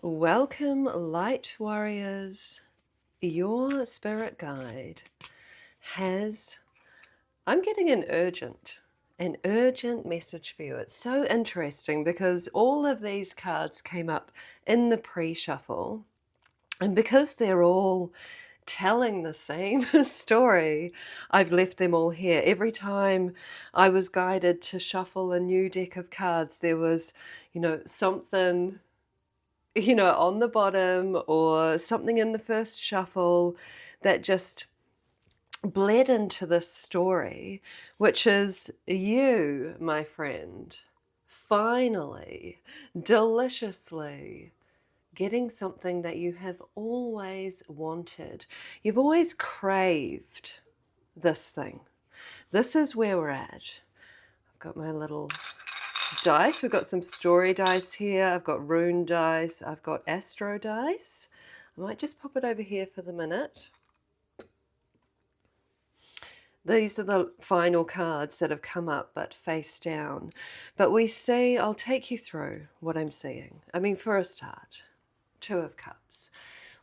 Welcome, light warriors. Your spirit guide has, I'm getting an urgent message for you. It's so interesting because all of these cards came up in the pre-shuffle, and because they're all telling the same story, I've left them all here. Every time I was guided to shuffle a new deck of cards, there was, something on the bottom or something in the first shuffle that just bled into this story, which is you, my friend, finally, deliciously getting something that you have always wanted. You've always craved this thing. This is where we're at. I've got my little dice. We've got some story dice here. I've got rune dice. I've got Astro dice. I might just pop it over here for the minute. These are the final cards that have come up, but face down. But we see, I'll take you through what I'm seeing. I mean, for a start, Two of Cups.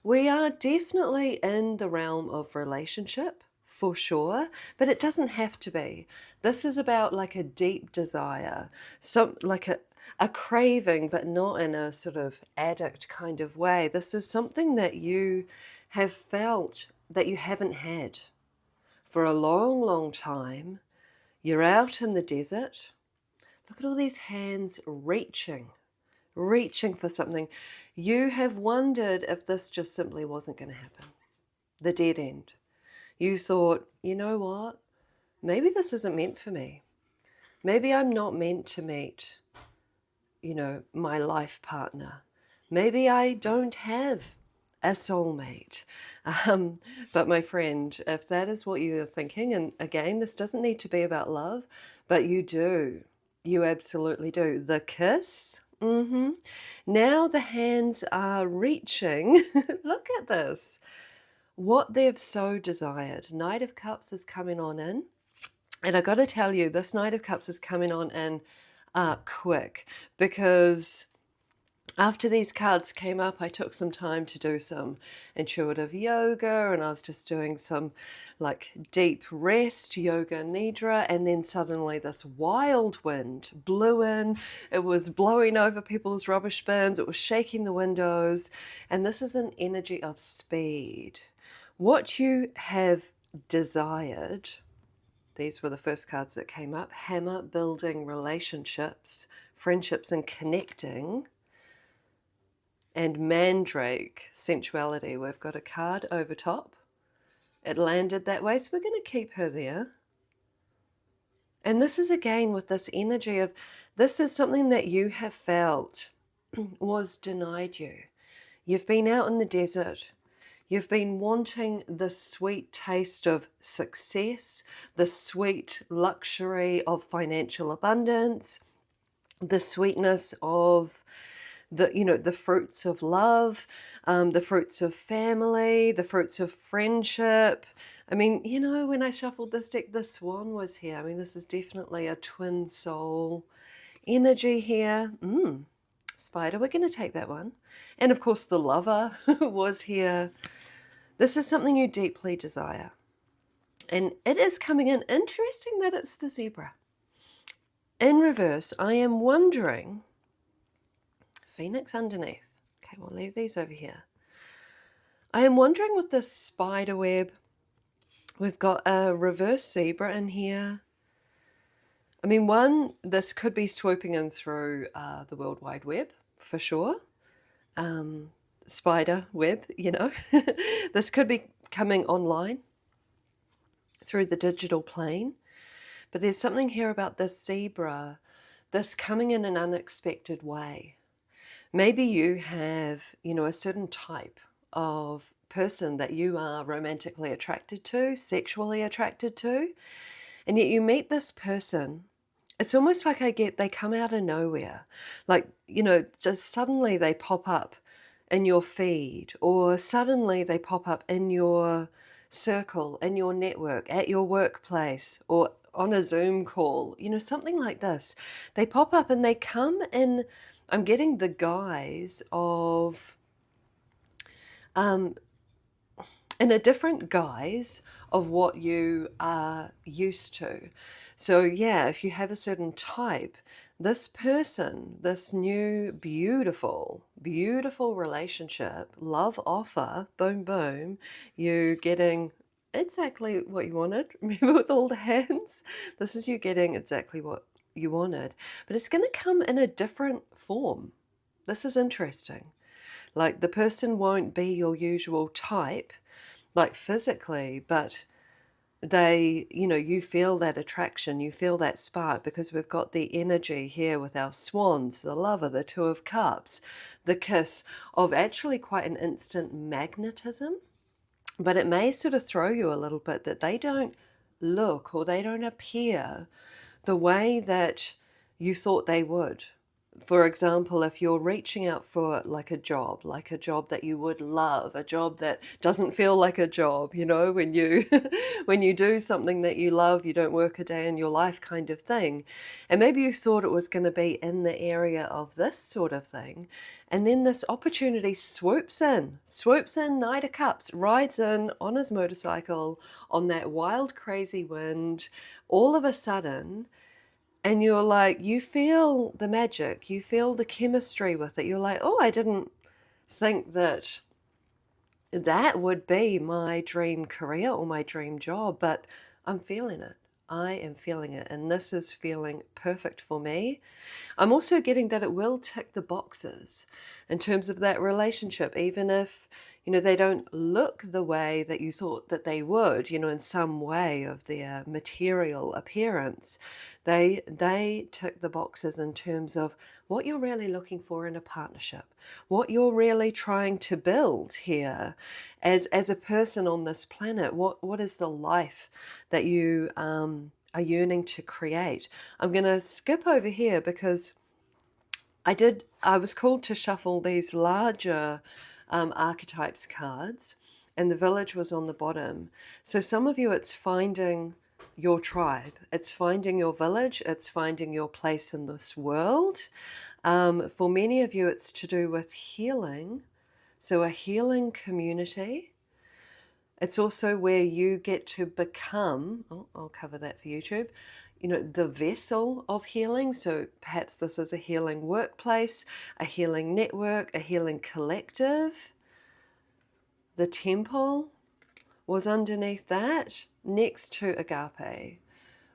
We are definitely in the realm of relationship, for sure, but it doesn't have to be. This is about like a deep desire, like a craving, but not in a sort of addict kind of way. This is something that you have felt that you haven't had for a long, long time. You're out in the desert. Look at all these hands reaching for something. You have wondered if this just simply wasn't going to happen. The dead end. You thought, you know what? Maybe this isn't meant for me. Maybe I'm not meant to meet, my life partner. Maybe I don't have a soulmate. But my friend, if that is what you're thinking, and again, this doesn't need to be about love, but you do. You absolutely do. The kiss. Now the hands are reaching. Look at this. What they've so desired. Knight of Cups is coming on in. And I got to tell you, this Knight of Cups is coming on in quick, because after these cards came up, I took some time to do some intuitive yoga, and I was just doing some like deep rest, yoga nidra, and then suddenly this wild wind blew in. It was blowing over people's rubbish bins, it was shaking the windows, and this is an energy of speed. What you have desired, these were the first cards that came up, hammer, building relationships, friendships and connecting, and mandrake, sensuality. We've got a card over top. It landed that way, so we're going to keep her there. And this is again with this energy of, this is something that you have felt was denied you. You've been out in the desert. You've been wanting the sweet taste of success, the sweet luxury of financial abundance, the sweetness of the fruits of love, the fruits of family, the fruits of friendship. I mean, when I shuffled this deck, the swan was here. I mean, this is definitely a twin soul energy here. Spider, we're going to take that one. And of course, the lover was here. This is something you deeply desire. And it is coming in. Interesting that it's the zebra. In reverse, I am wondering, Phoenix underneath. Okay, we'll leave these over here. I am wondering with this spider web, we've got a reverse zebra in here. I mean, this could be swooping in through the World Wide Web, for sure. Spider web, This could be coming online through the digital plane. But there's something here about this zebra, this coming in an unexpected way. Maybe you have, a certain type of person that you are romantically attracted to, sexually attracted to, and yet you meet this person. It's almost like they come out of nowhere. Like, just suddenly they pop up in your feed, or suddenly they pop up in your circle, in your network, at your workplace, or on a Zoom call, something like this. They pop up and they come in, I'm getting the guise of, in a different guise of what you are used to. So yeah, if you have a certain type, this person, this new beautiful, beautiful relationship, love offer, boom, boom, you getting exactly what you wanted. Remember with all the hands? This is you getting exactly what you wanted. But it's going to come in a different form. This is interesting. Like the person won't be your usual type, like physically, but they, you know, you feel that attraction, you feel that spark, because we've got the energy here with our swans, the lover, the Two of Cups, the kiss of actually quite an instant magnetism. But it may sort of throw you a little bit that they don't look or they don't appear the way that you thought they would. For example, if you're reaching out for like a job that you would love, a job that doesn't feel like a job, you know, when you when you do something that you love, you don't work a day in your life kind of thing. And maybe you thought it was going to be in the area of this sort of thing. And then this opportunity swoops in, Knight of Cups, rides in on his motorcycle on that wild, crazy wind, all of a sudden. And you're like, you feel the magic, you feel the chemistry with it. You're like, oh, I didn't think that that would be my dream career or my dream job, but I'm feeling it. I am feeling it, and this is feeling perfect for me. I'm also getting that it will tick the boxes in terms of that relationship, even if, you know, they don't look the way that you thought that they would, you know, in some way of their material appearance. They tick the boxes in terms of what you're really looking for in a partnership, what you're really trying to build here as a person on this planet. What is the life that you are yearning to create? I'm going to skip over here because I was called to shuffle these larger archetypes cards, and the village was on the bottom. So some of you, it's finding your tribe, it's finding your village, it's finding your place in this world. For many of you, it's to do with healing, so a healing community. It's also where you get to become, I'll cover that for YouTube, you know, the vessel of healing. So perhaps this is a healing workplace, a healing network, a healing collective. The temple was underneath that, next to agape,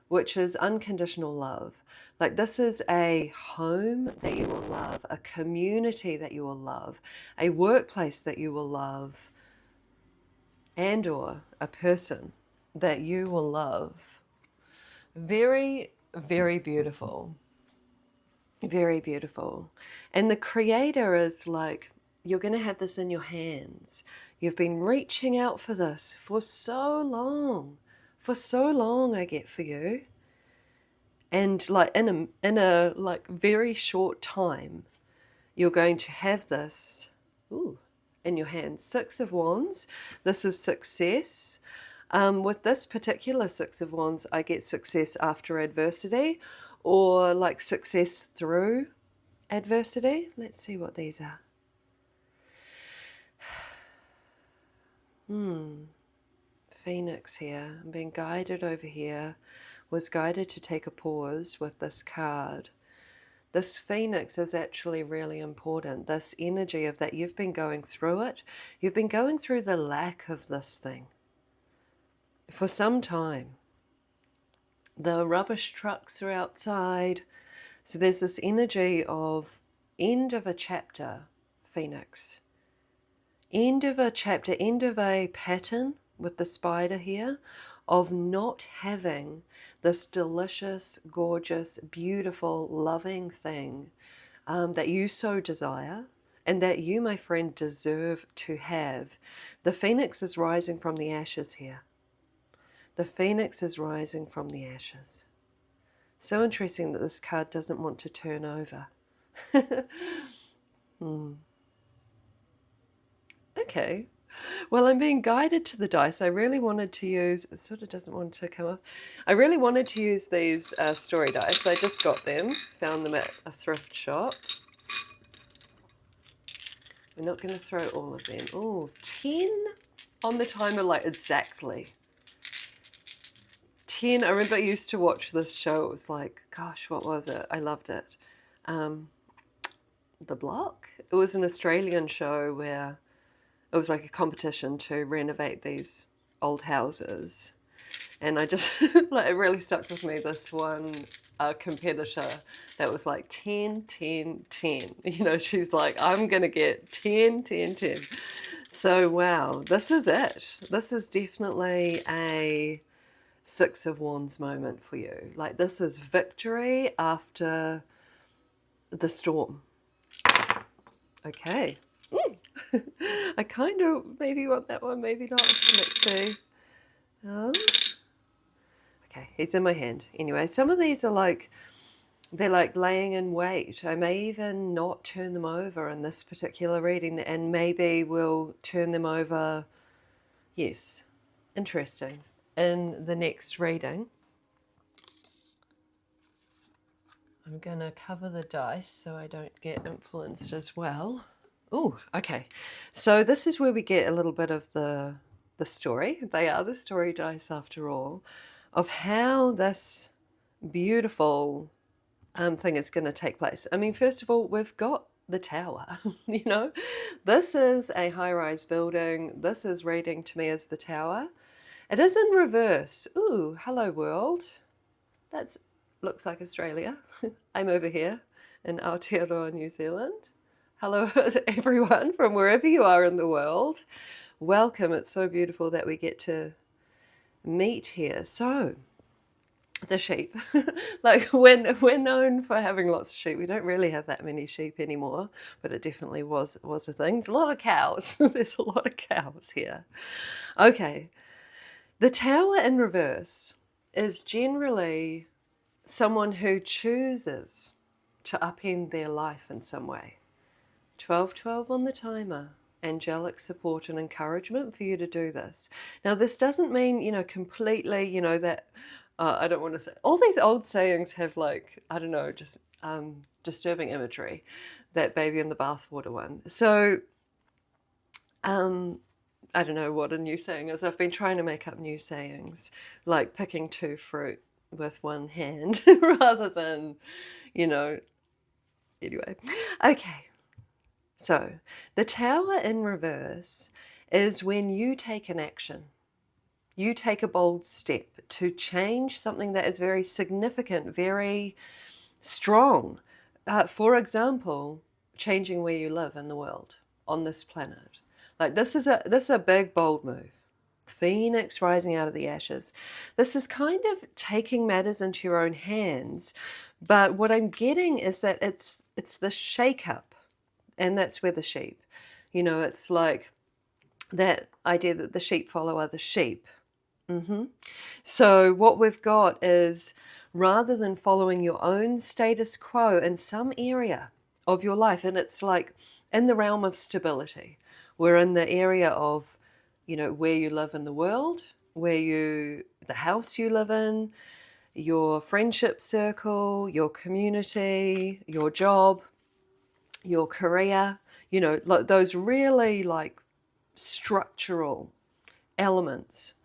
which is unconditional love. Like this is a home that you will love, a community that you will love, a workplace that you will love, and or a person that you will love. Very, very beautiful. Very beautiful. And the creator is like, you're going to have this in your hands. You've been reaching out for this for so long. For so long, I get for you. And like in a like very short time, you're going to have this in your hands. Six of Wands. This is success. With this particular Six of Wands, I get success after adversity, or like success through adversity. Let's see what these are. Phoenix here. I'm being guided over here. Was guided to take a pause with this card. This Phoenix is actually really important. This energy of that you've been going through it. You've been going through the lack of this thing for some time. The rubbish trucks are outside. So there's this energy of end of a chapter, Phoenix. End of a chapter, end of a pattern with the spider here of not having this delicious, gorgeous, beautiful, loving thing that you so desire and that you, my friend, deserve to have. The Phoenix is rising from the ashes here. The Phoenix is rising from the ashes. So interesting that this card doesn't want to turn over. Okay. Well, I'm being guided to the dice. I really wanted to use, it sort of doesn't want to come up. I really wanted to use these story dice. I just got them, found them at a thrift shop. We're not going to throw all of them. Oh, 10 on the timer, like exactly. 10. I remember I used to watch this show. It was like, gosh, what was it? I loved it. The Block. It was an Australian show where it was like a competition to renovate these old houses. And I just, like, it really stuck with me, this one competitor that was like 10, 10, 10. You know, she's like, I'm going to get 10, 10, 10. So, wow, this is it. This is definitely a Six of Wands moment for you. Like, this is victory after the storm. Okay. I kind of maybe want that one, maybe not. Let's see. Okay, he's in my hand. Anyway, some of these are like, they're like laying in wait. I may even not turn them over in this particular reading, and maybe we'll turn them over, yes, interesting, in the next reading. I'm going to cover the dice so I don't get influenced as well. Oh, okay. So this is where we get a little bit of the story. They are the story dice after all, of how this beautiful thing is going to take place. I mean, first of all, we've got the tower, you know. This is a high-rise building. This is reading to me as the tower. It is in reverse. Ooh, hello world. That looks like Australia. I'm over here in Aotearoa, New Zealand. Hello everyone from wherever you are in the world. Welcome. It's so beautiful that we get to meet here. So, the sheep. Like, we're known for having lots of sheep. We don't really have that many sheep anymore, but it definitely was a thing. There's a lot of cows. There's a lot of cows here. Okay. The tower in reverse is generally someone who chooses to upend their life in some way. 1212 on the timer. Angelic support and encouragement for you to do this. Now, this doesn't mean, you know, completely, you know, that, I don't want to say, all these old sayings have, like, I don't know, just disturbing imagery, that baby in the bathwater one. So, I don't know what a new saying is. I've been trying to make up new sayings, like picking two fruit with one hand rather than, you know, anyway. Okay. So, the tower in reverse is when you take an action. You take a bold step to change something that is very significant, very strong. For example, changing where you live in the world, on this planet. Like, this is a big, bold move. Phoenix rising out of the ashes. This is kind of taking matters into your own hands. But what I'm getting is that it's the shake-up. And that's where the sheep, you know, it's like that idea that the sheep follow other sheep. So what we've got is, rather than following your own status quo in some area of your life, and it's like in the realm of stability, we're in the area of, you know, where you live in the world, the house you live in, your friendship circle, your community, your job, your career, you know, those really like structural elements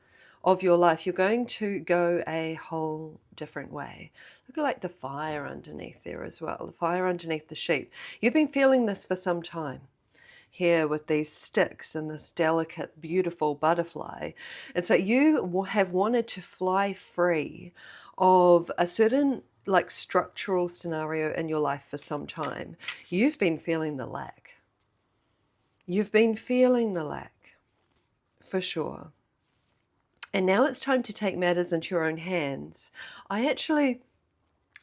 of your life. You're going to go a whole different way. Look at like the fire underneath there as well, the fire underneath the sheep. You've been feeling this for some time here with these sticks and this delicate, beautiful butterfly. And so you have wanted to fly free of a certain like structural scenario in your life for some time. You've been feeling the lack. You've been feeling the lack, for sure. And now it's time to take matters into your own hands. I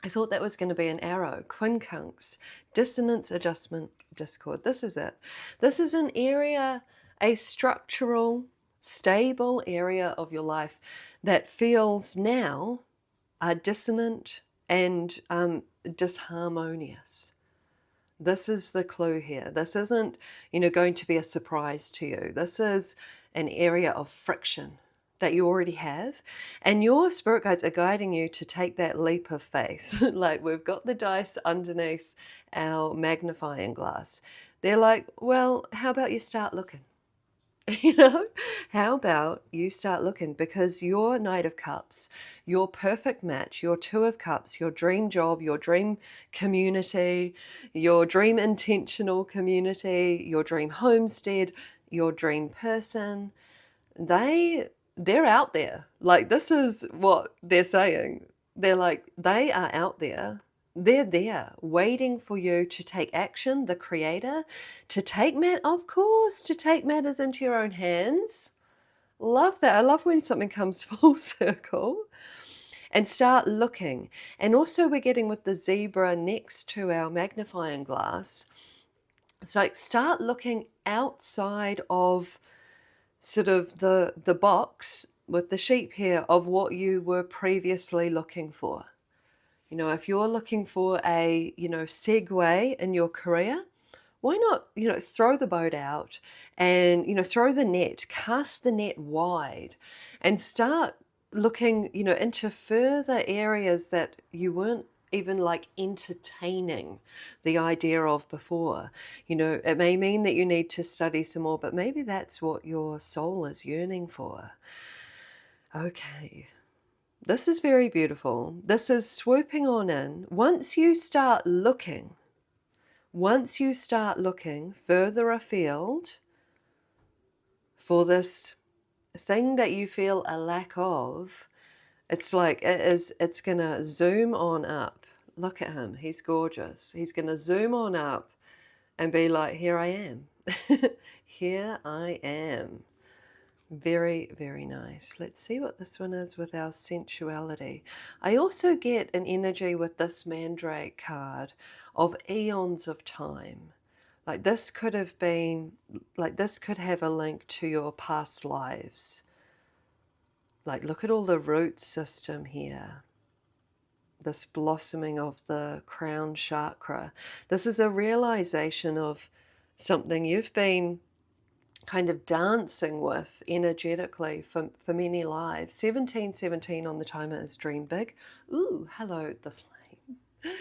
thought that was going to be an arrow. Quincunx, dissonance, adjustment, discord. This is it. This is an area, a structural, stable area of your life that feels now dissonant and disharmonious. This is the clue here. This isn't, you know, going to be a surprise to you. This is an area of friction that you already have, and your spirit guides are guiding you to take that leap of faith. Like, we've got the dice underneath our magnifying glass. They're like, well, how about you start looking? You know, how about you start looking? Because your Knight of Cups, your perfect match, your Two of Cups, your dream job, your dream community, your dream intentional community, your dream homestead, your dream person, they're out there. Like, this is what they're saying. They're like, they are out there. They're there waiting for you to take action, the creator, to take to take matters into your own hands. Love that. I love when something comes full circle, and start looking. And also, we're getting with the zebra next to our magnifying glass. It's like, start looking outside of sort of the box with the sheep here of what you were previously looking for. You know, if you're looking for a, segue in your career, why not, throw the boat out and, throw the net, cast the net wide, and start looking, into further areas that you weren't even like entertaining the idea of before. It may mean that you need to study some more, but maybe that's what your soul is yearning for. Okay. This is very beautiful. This is swooping on in. Once you start looking further afield for this thing that you feel a lack of, it's like it's going to zoom on up. Look at him. He's gorgeous. He's going to zoom on up and be like, here I am. Here I am. Very, very nice. Let's see what this one is with our sensuality. I also get an energy with this Mandrake card of eons of time. Like, this could have been, like, this could have a link to your past lives. Like, look at all the root system here. This blossoming of the crown chakra. This is a realization of something you've been kind of dancing with energetically for many lives. 1717 on the timer is dream big. Ooh, hello, the flame.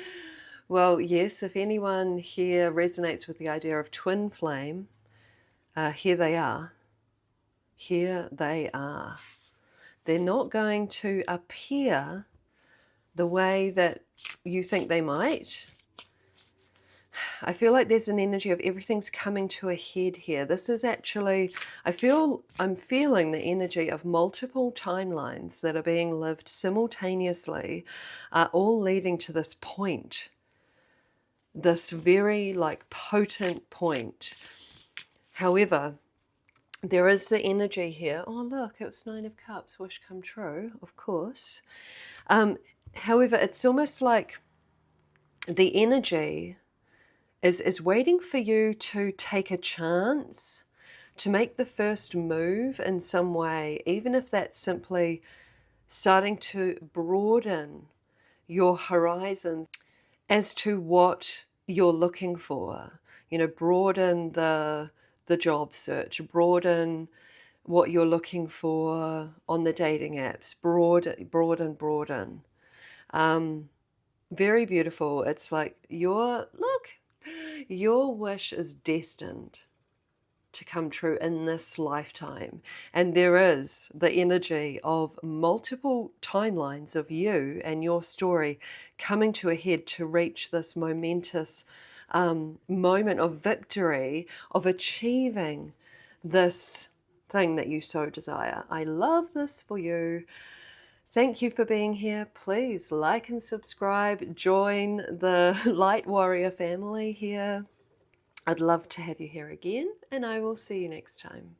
Well, yes, if anyone here resonates with the idea of twin flame, here they are. Here they are. They're not going to appear the way that you think they might. I feel like there's an energy of everything's coming to a head here. This is actually, I'm feeling the energy of multiple timelines that are being lived simultaneously, all leading to this point. This very potent point. However, there is the energy here. Oh, look, it was 9 of Cups. Wish come true, of course. However, it's almost like the energy is waiting for you to take a chance, to make the first move in some way, even if that's simply starting to broaden your horizons as to what you're looking for. Broaden the job search, broaden what you're looking for on the dating apps, broaden. Very beautiful. It's like your wish is destined to come true in this lifetime. And there is the energy of multiple timelines of you and your story coming to a head to reach this momentous moment of victory, of achieving this thing that you so desire. I love this for you. Thank you for being here. Please like and subscribe. Join the Light Warrior family here. I'd love to have you here again, and I will see you next time.